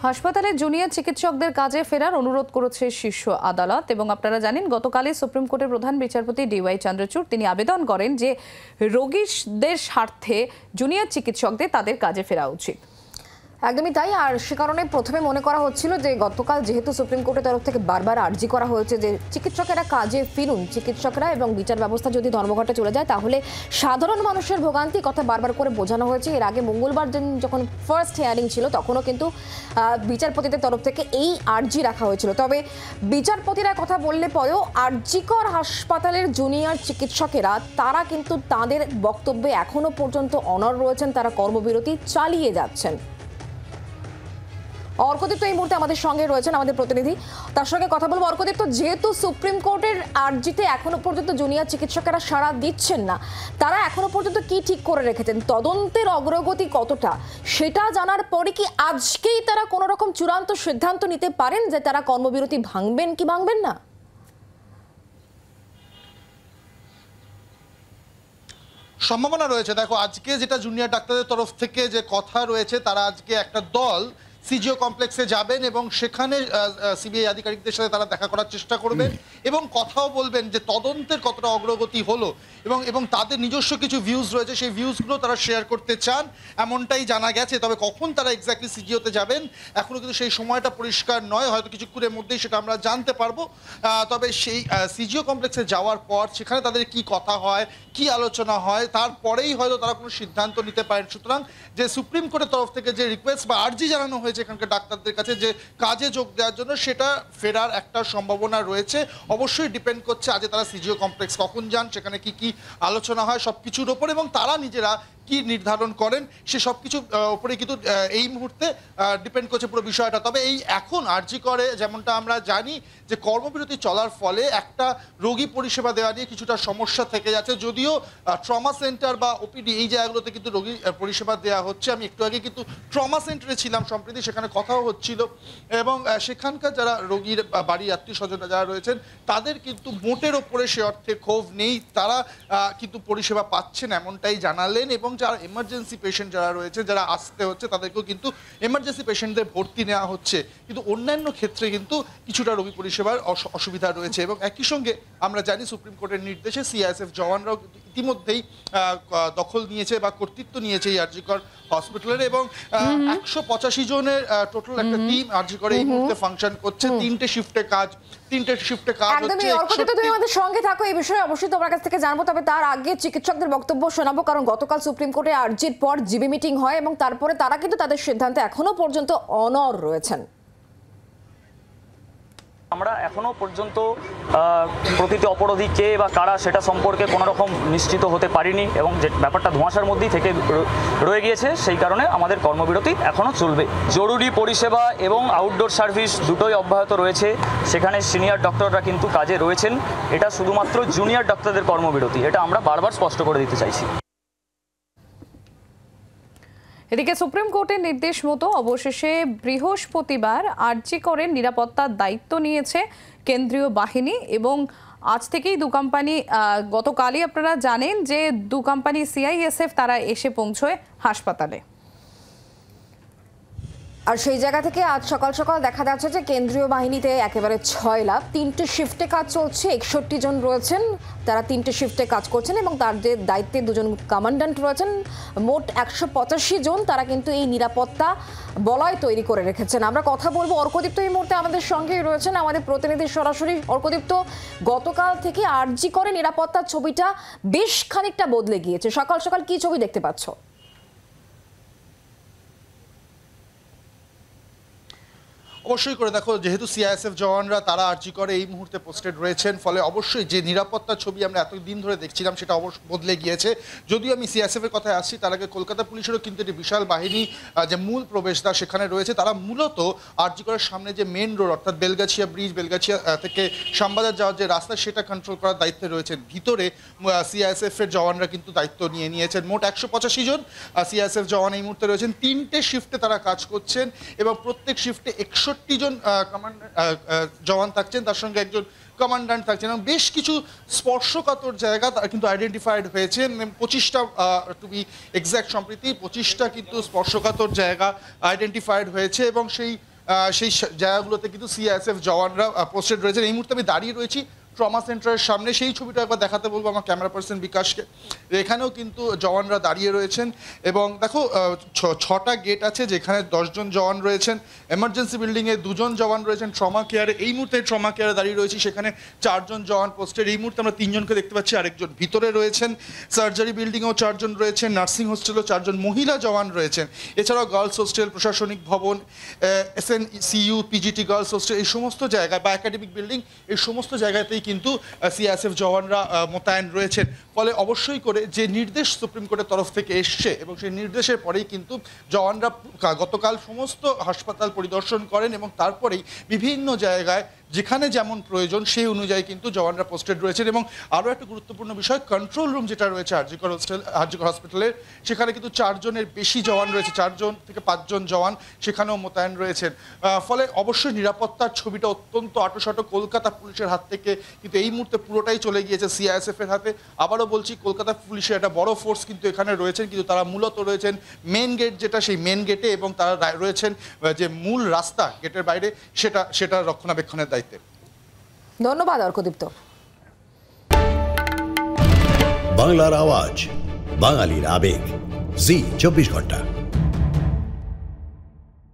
হাসপাতালে জুনিয়র চিকিৎসকদের কাজে ফেরার অনুরোধ করেছে শীর্ষ আদালত। এবং আপনারা জানেন, গতকালই সুপ্রিম কোর্টের প্রধান বিচারপতি DY চন্দ্রচূড় তিনি আবেদন করেন যে রোগীদের স্বার্থে জুনিয়র চিকিৎসকদের তাদের কাজে ফেরা উচিত। একদমই তাই। আর সে কারণে প্রথমে মনে করা হচ্ছিল যে গতকাল যেহেতু সুপ্রিম কোর্টের তরফ থেকে বারবার আর্জি করা হয়েছে যে চিকিৎসকেরা কাজে ফিরুন, চিকিৎসকরা এবং বিচার ব্যবস্থা যদি ধর্মঘটে চলে যায় তাহলে সাধারণ মানুষের ভোগান্তি কথা বারবার করে বোঝানো হয়েছে। এর আগে মঙ্গলবার দিন যখন ফার্স্ট হিয়ারিং ছিল তখনও কিন্তু বিচারপতিদের তরফ থেকে এই আর্জি রাখা হয়েছিল। তবে বিচারপতিরা কথা বললে পরেও আরজিকর হাসপাতালের জুনিয়র চিকিৎসকেরা তারা কিন্তু তাদের বক্তব্যে এখনো পর্যন্ত অনড় রয়েছেন, তারা কর্মবিরতি চালিয়ে যাচ্ছেন। অর্কদীপ্ত এই মুহূর্তে আমাদের সঙ্গে রয়েছেন, আমাদের প্রতিনিধি, তার সঙ্গে কথা বলবো। অর্কদীপ্ত, যেহেতু সুপ্রিম কোর্টের আর্জিতে এখনো পর্যন্ত জুনিয়র চিকিৎসকেরা সাড়া দিচ্ছেন না, তারা এখনো পর্যন্ত কি ঠিক করে রেখেছেন, তদন্তের অগ্রগতি কতটা, সেটা জানার পরে কি আজকেই তারা কোনো রকম চূড়ান্ত সিদ্ধান্ত নিতে পারেন যে তারা কর্মবিরতি ভাঙবেন কি ভাঙবেন না? সম্ভাবনা রয়েছে। দেখো, আজকে যেটা জুনিয়র ডাক্তারদের তরফ থেকে যে কথা রয়েছে, তারা আজকে একটা দল সিজিও কমপ্লেক্সে যাবেন এবং সেখানে সিবিআই আধিকারিকদের সাথে তারা দেখা করার চেষ্টা করবেন এবং কথাও বলবেন যে তদন্তের কতটা অগ্রগতি হলো এবং তাদের নিজস্ব কিছু ভিউজ রয়েছে, সেই ভিউজগুলো তারা শেয়ার করতে চান, এমনটাই জানা গেছে। তবে কখন তারা এক্স্যাক্টলি সিজিওতে যাবেন এখনও কিন্তু সেই সময়টা পরিষ্কার নয়, হয়তো কিছুক্ষণের মধ্যেই সেটা আমরা জানতে পারবো। তবে সেই সিজিও কমপ্লেক্সে যাওয়ার পর সেখানে তাদের কি কথা হয়, কি আলোচনা হয়, তারপরেই হয়তো তারা কোনো সিদ্ধান্ত নিতে পারেন। সুতরাং যে সুপ্রিম কোর্টের তরফ থেকে যে রিকোয়েস্ট বা আর্জি জানানো হয়েছে এখানকার ডাক্তারদের কাছে যে কাজে যোগ দেওয়ার জন্য, সেটা ফেরার একটা সম্ভাবনা রয়েছে। অবশ্যই ডিপেন্ড করছে আজ তারা সিজিও কমপ্লেক্স কখন যান, সেখানে কি কি আলোচনা হয় সব কিছুর ওপর, এবং তারা নিজেরা কি নির্ধারণ করেন সে সব কিছু ওপরে কিন্তু এই মুহূর্তে ডিপেন্ড করছে পুরো বিষয়টা। তবে এই এখন আরজি করে যেমনটা আমরা জানি যে কর্মবিরতি চলার ফলে একটা রোগী পরিষেবা দেওয়া নিয়ে কিছুটা সমস্যা থেকে যাচ্ছে। যদিও ট্রমা সেন্টার বা ওপিডি এই জায়গাগুলোতে কিন্তু রোগী পরিষেবা দেওয়া হচ্ছে। আমি একটু আগে কিন্তু ট্রমা সেন্টারে ছিলাম সম্প্রতি, সেখানে কথাও হচ্ছিল এবং সেখানকার যারা রোগীর বাড়ির আত্মীয় স্বজনরা যারা রয়েছেন তাদের কিন্তু মোটের ওপরে সে অর্থে ক্ষোভ নেই, তারা কিন্তু পরিষেবা পাচ্ছেন এমনটাই জানালেন। এবং যারা এমার্জেন্সি পেশেন্ট যারা রয়েছে, যারা আসতে হচ্ছে, তাদেরকেও কিন্তু এমার্জেন্সি পেশেন্টদের ভর্তি নেওয়া হচ্ছে, কিন্তু অন্যান্য ক্ষেত্রে কিন্তু কিছুটা রোগী পরিষেবার অসুবিধা রয়েছে। এবং একই সঙ্গে আমরা জানি সুপ্রিম কোর্টের নির্দেশে সিআইএসএফ জওয়ানরাও ইতিমধ্যেই দখল নিয়েছে বা কর্তৃত্ব নিয়েছে এই আরজিকর হসপিটালের, এবং 185 জনের টোটাল একটা টিম আরজিকরে এই মুহূর্তে ফাংশন করছে। তিনটে শিফটে কাজ একদমই। অর্কদীপ্ত, তুমি আমাদের সঙ্গে থাকো, এই বিষয়ে অবশ্যই তোমার কাছ থেকে জানবো। তবে তার আগে চিকিৎসকদের বক্তব্য শোনাবো, কারণ গতকাল সুপ্রিম কোর্টে আর্জির পর জিবি মিটিং হয় এবং তারপরে তারা কিন্তু তাদের সিদ্ধান্তে এখনো পর্যন্ত অনড় রয়েছেন। আমরা এখনো পর্যন্ত প্রকৃতি অপরাধী কে বা কারা সেটা সম্পর্কে কোনো রকম নিশ্চিত হতে পারিনি এবং যে ব্যাপারটা ধোঁয়াশার মধ্যেই থেকে রয়ে গিয়েছে, সেই কারণে আমাদের কর্মবিরতি এখনও চলবে। জরুরি পরিষেবা এবং আউটডোর সার্ভিস দুটোই অব্যাহত রয়েছে, সেখানে সিনিয়র ডক্টররা কিন্তু কাজে রয়েছেন। এটা শুধুমাত্র জুনিয়র ডক্টরদের কর্মবিরতি, এটা আমরা বারবার স্পষ্ট করে দিতে চাইছি। এদিকে সুপ্রিম কোর্টের নির্দেশ মতো অবশেষে বৃহস্পতিবার আরজি করের নিরাপত্তার দায়িত্ব নিয়েছে কেন্দ্রীয় বাহিনী এবং আজ থেকেই দু কোম্পানি, গতকালই আপনারা জানেন যে দু কোম্পানি সিআইএসএফ তারা এসে পৌঁছয় হাসপাতালে। আর সেই জায়গা থেকে আজ সকাল সকাল দেখা যাচ্ছে যে কেন্দ্রীয় বাহিনীতে একেবারে 6 লাখ, 3টে শিফটে কাজ চলছে, 61 জন রয়েছেন, তারা 3টে শিফটে কাজ করছেন এবং তাদের দায়িত্বে 2 জন কমান্ড্যান্ট রয়েছেন। মোট 185 জন তারা কিন্তু এই নিরাপত্তা বলয় তৈরি করে রেখেছেন। আমরা কথা বলবো, অর্কদীপ্ত এই মুহূর্তে আমাদের সঙ্গেই রয়েছেন, আমাদের প্রতিনিধি সরাসরি। অর্কদীপ্ত, গতকাল থেকে আরজি করে নিরাপত্তার ছবিটা বেশ খানিকটা বদলে গিয়েছে, সকাল সকাল কি ছবি দেখতে পাচ্ছ? অবশ্যই করে দেখো, যেহেতু সিআইএসএফ জওয়ানরা তারা আরজি করে এই মুহূর্তে পোস্টেড রয়েছেন, ফলে অবশ্যই যে নিরাপত্তার ছবি আমরা এতদিন ধরে দেখছিলাম সেটা অবশ্যই বদলে গিয়েছে। যদিও আমি সিআইএসএফ এর কথায় আসছি, তার আগে কলকাতা পুলিশেরও কিন্তু একটি বিশাল বাহিনী যে মূল প্রবেশদ্বার সেখানে রয়েছে। তারা মূলত আরজি করার সামনে যে মেন রোড অর্থাৎ বেলগাছিয়া ব্রিজ, বেলগাছিয়া থেকে শ্যামবাজার যাওয়ার যে রাস্তা সেটা কন্ট্রোল করার দায়িত্বে রয়েছেন। ভিতরে সিআইএসএফ এর জওয়ানরা কিন্তু দায়িত্ব নিয়ে নিয়েছেন। মোট 185 জন সিআইএসএফ জওয়ান এই মুহূর্তে রয়েছেন, 3টে শিফটে তারা কাজ করছেন এবং প্রত্যেক শিফটে 61 জন জওয়ান থাকছেন, তার সঙ্গে একজন কমান্ড্যান্ট থাকছেন এবং বেশ কিছু স্পর্শকাতর জায়গা তারা কিন্তু আইডেন্টিফাইড হয়েছে। 25টা টু বি এক্স্যাক্ট সম্প্রতি 25টা কিন্তু স্পর্শকাতর জায়গা আইডেন্টিফাইড হয়েছে এবং সেই সেই জায়গাগুলোতে কিন্তু সিআইএসএফ জওয়ানরা পোস্টেড রয়েছেন। এই মুহূর্তে আমি দাঁড়িয়ে রয়েছি ট্রমা সেন্টারের সামনে, সেই ছবিটা একবার দেখাতে বলবো আমার ক্যামেরা পার্সন বিকাশকে। এখানেও কিন্তু জওয়ানরা দাঁড়িয়ে রয়েছেন এবং দেখো 6টা গেট আছে যেখানে 10 জন জওয়ান রয়েছেন, এমার্জেন্সি বিল্ডিংয়ে 2 জন জওয়ান রয়েছেন, ট্রমা কেয়ারে এই মুহূর্তে ট্রমা কেয়ারে দাঁড়িয়ে রয়েছি, সেখানে 4 জন জওয়ান পোস্টেড। এই মুহূর্তে আমরা 3 জনকে দেখতে পাচ্ছি, আরেকজন ভিতরে রয়েছেন। সার্জারি বিল্ডিংয়েও 4 জন রয়েছেন, নার্সিং হোস্টেলেও 4 জন মহিলা জওয়ান রয়েছেন। এছাড়াও গার্লস হোস্টেল, প্রশাসনিক ভবন, SNCU, PGT গার্লস হোস্টেল, এই সমস্ত জায়গায় বা একাডেমিক বিল্ডিং, এই সমস্ত জায়গাতেই কিন্তু সিআইএসএফ জওয়ানরা মোতায়েন রয়েছেন। ফলে অবশ্যই করে যে নির্দেশ সুপ্রিম কোর্টের তরফ থেকে এসছে এবং সেই নির্দেশের পরেই কিন্তু জওয়ানরা গতকাল সমস্ত হাসপাতাল পরিদর্শন করেন এবং তারপরেই বিভিন্ন জায়গায় যেখানে যেমন প্রয়োজন সেই অনুযায়ী কিন্তু জওয়ানরা পোস্টেড রয়েছেন। এবং আরও একটা গুরুত্বপূর্ণ বিষয়, কন্ট্রোল রুম যেটা রয়েছে আরজিকর হসপিটালের, সেখানে কিন্তু 4 জনের বেশি জওয়ান রয়েছে, 4 জন থেকে 5 জন জওয়ান সেখানেও মোতায়েন রয়েছেন। ফলে অবশ্যই নিরাপত্তার ছবিটা অত্যন্ত আঁটোসাঁটো। কলকাতা পুলিশের হাত থেকে কিন্তু এই মুহূর্তে পুরোটাই চলে গিয়েছে সিআইএসএফের হাতে। আবারও বলছি, কলকাতা পুলিশের একটা বড় ফোর্স কিন্তু এখানে রয়েছেন, কিন্তু তারা মূলত রয়েছেন মেন গেট যেটা, সেই মেন গেটে, এবং তারা রয়েছেন যে মূল রাস্তা গেটের বাইরে সেটা রক্ষণাবেক্ষণের দায়িত্বে। ধন্যবাদ অর্কদীপ্ত। বাংলার আওয়াজ, বাঙালির আবেগ, জি 24 ঘন্টা।